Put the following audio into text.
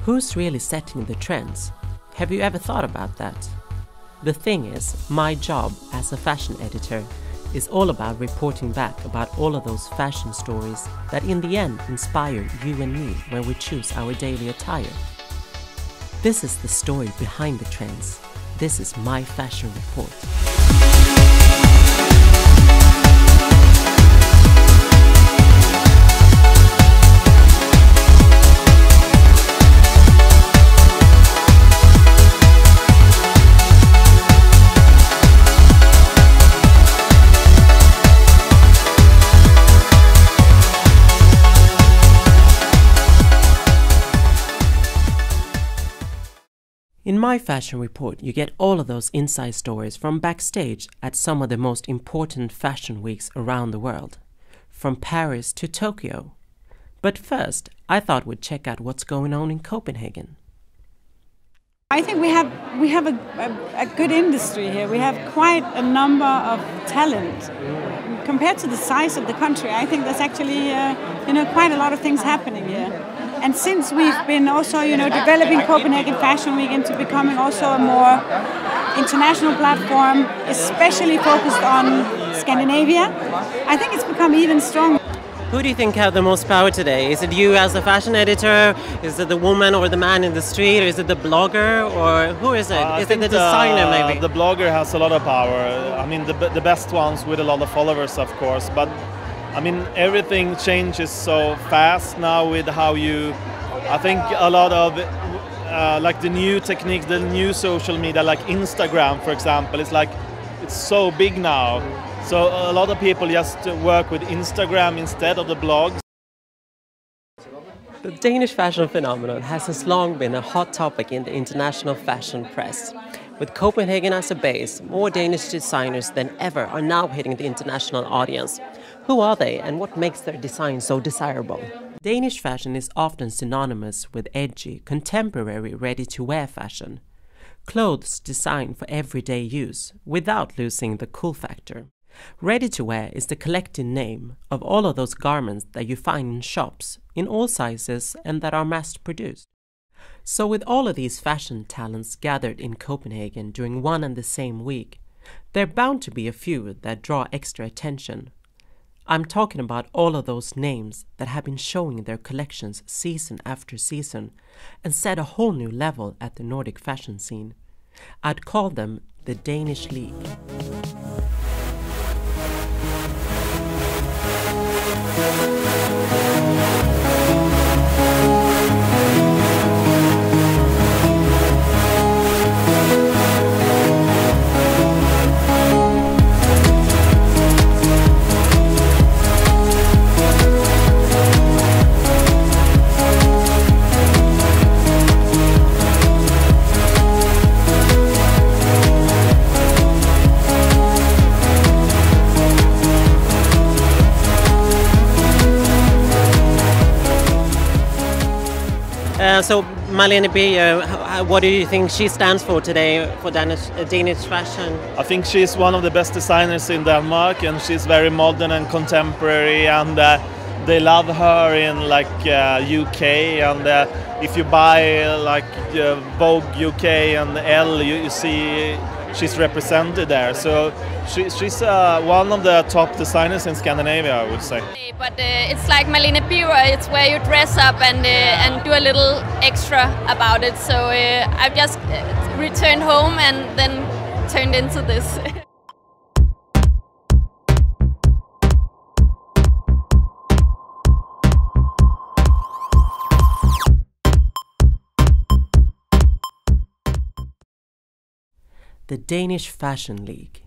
who's really setting the trends? Have you ever thought about that? The thing is, my job as a fashion editor is all about reporting back about all of those fashion stories that in the end inspire you and me when we choose our daily attire. This is the story behind the trends. This is my fashion report. In my fashion report, you get all of those inside stories from backstage at some of the most important fashion weeks around the world, from Paris to Tokyo. But first, I thought we'd check out what's going on in Copenhagen. I think we have a good industry here. We have quite a number of talent. Compared to the size of the country, I think there's actually quite a lot of things happening here. And since we've been also, developing Copenhagen Fashion Week into becoming also a more international platform, especially focused on Scandinavia, I think it's become even stronger. Who do you think have the most power today? Is it you as a fashion editor? Is it the woman or the man in the street? Or is it the blogger? Or who is it? Is it the designer maybe? The blogger has a lot of power. I mean, the best ones with a lot of followers, of course. But I mean, everything changes so fast now with how I think a lot of like the new techniques, the new social media, like Instagram, for example, it's so big now. So a lot of people just work with Instagram instead of the blogs. The Danish fashion phenomenon has long been a hot topic in the international fashion press. With Copenhagen as a base, more Danish designers than ever are now hitting the international audience. Who are they and what makes their design so desirable? Danish fashion is often synonymous with edgy, contemporary, ready-to-wear fashion. Clothes designed for everyday use, without losing the cool factor. Ready-to-wear is the collective name of all of those garments that you find in shops, in all sizes and that are mass-produced. So with all of these fashion talents gathered in Copenhagen during one and the same week, there are bound to be a few that draw extra attention. I'm talking about all of those names that have been showing their collections season after season and set a whole new level at the Nordic fashion scene. I'd call them the Danish League. So Malene Birger, what do you think she stands for today for Danish fashion? I think she's one of the best designers in Denmark, and she's very modern and contemporary, and they love her in UK. And if you buy Vogue UK and Elle, you see she's represented there. So she's one of the top designers in Scandinavia, I would say. But it's like Malene Birger, it's where you dress up and do a little extra about it. So I've just returned home and then turned into this. The Danish Fashion League.